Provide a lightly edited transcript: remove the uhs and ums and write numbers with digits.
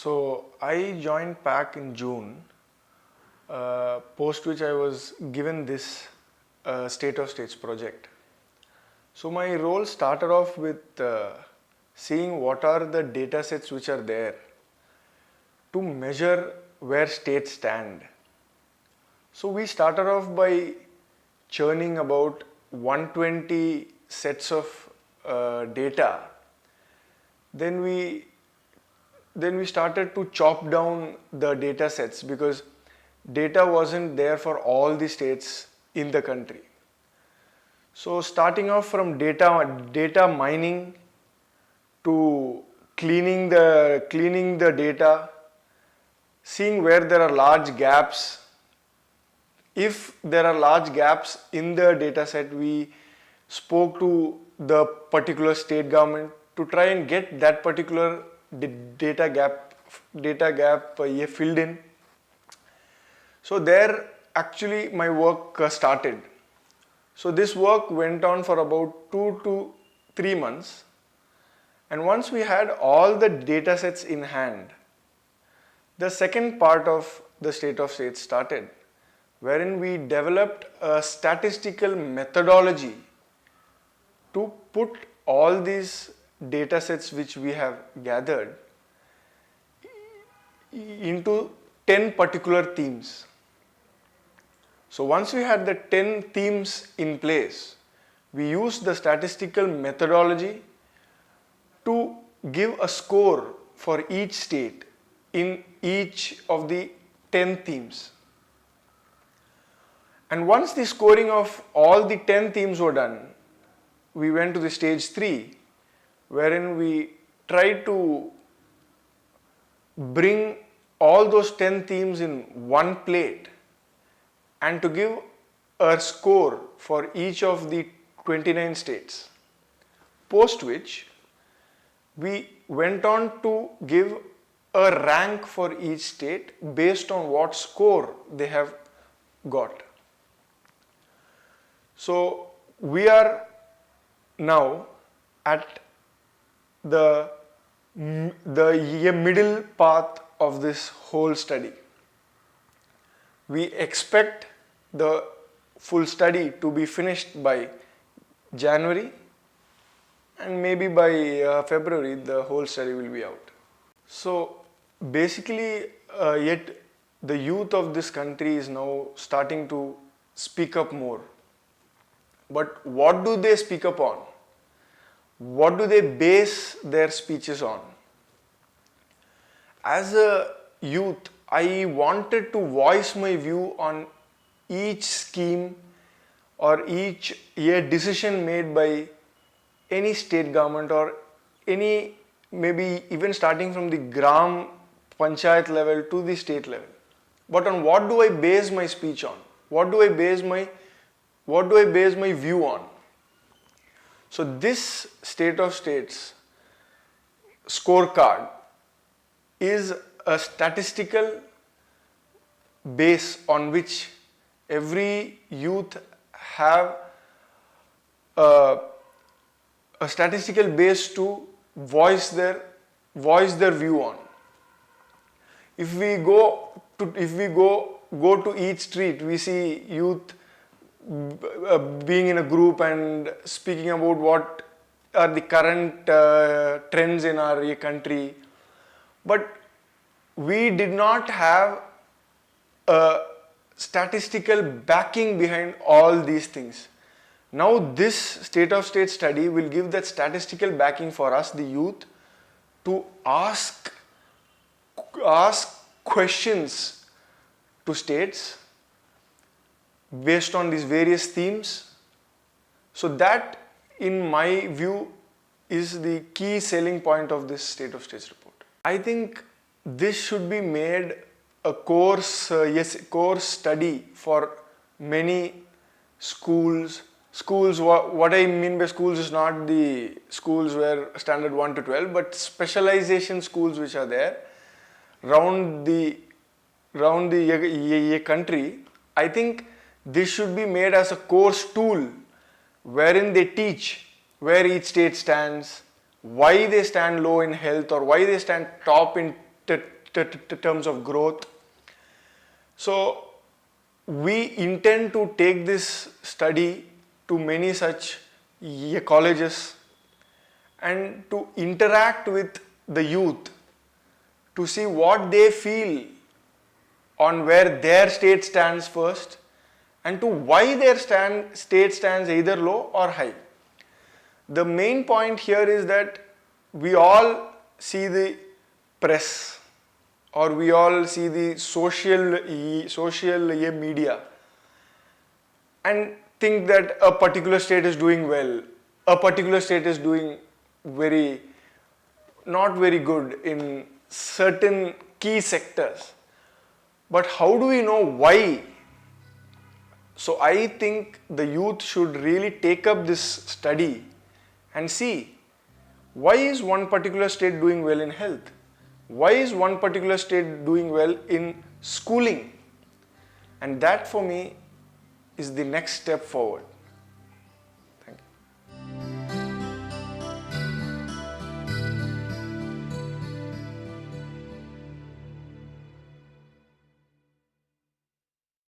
So I joined PAC in June, post which I was given this State of States project. So my role started off with seeing what are the data sets which are there to measure where states stand. So we started off by churning about 120 sets of data. Then we started to chop down the data sets because data wasn't there for all the states in the country. So starting off from data mining to cleaning the data, seeing where there are large gaps. If there are large gaps in the data set, we spoke to the particular state government to try and get that particular data gap filled in. So there actually my work started. So this work went on for about 2 to 3 months, and once we had all the data sets in hand, the second part of the State of States started, wherein we developed a statistical methodology to put all these data sets which we have gathered into 10 particular themes. So once we had the 10 themes in place, we used the statistical methodology to give a score for each state in each of the 10 themes. And once the scoring of all the 10 themes were done, we went to the stage 3, wherein we tried to bring all those 10 themes in one plate and to give a score for each of the 29 states. Post which we went on to give a rank for each state based on what score they have got. So we are now at the middle path of this whole study. We expect the full study to be finished by January, and maybe by February the whole study will be out. So basically yet the youth of this country is now starting to speak up more. But what do they speak up on? What do they base their speeches on? As a youth, I wanted to voice my view on each scheme or each decision made by any state government or any, maybe even starting from the Gram Panchayat level to the state level. But on what do I base my speech on? What do I base my view on? So this State of States scorecard is a statistical base on which every youth have a statistical base to voice their view on. If we go to each street, we see youth being in a group and speaking about what are the current trends in our country. But we did not have a statistical backing behind all these things. Now this State of State study will give that statistical backing for us, the youth, to ask questions to states based on these various themes. So that, in my view, is the key selling point of this State of States report. I think this should be made a course study for many schools. What I mean by schools is not the schools where standard 1 to 12, but specialization schools which are there around the country. I think this should be made as a course tool wherein they teach where each state stands, why they stand low in health or why they stand top in terms of growth. So we intend to take this study to many such colleges and to interact with the youth to see what they feel on where their state stands first and to why their state stands either low or high. The main point here is that we all see the press or we all see the social media and think that a particular state is doing well, a particular state is doing not very good in certain key sectors. But how do we know why? So I think the youth should really take up this study and see why is one particular state doing well in health? Why is one particular state doing well in schooling? And that for me is the next step forward.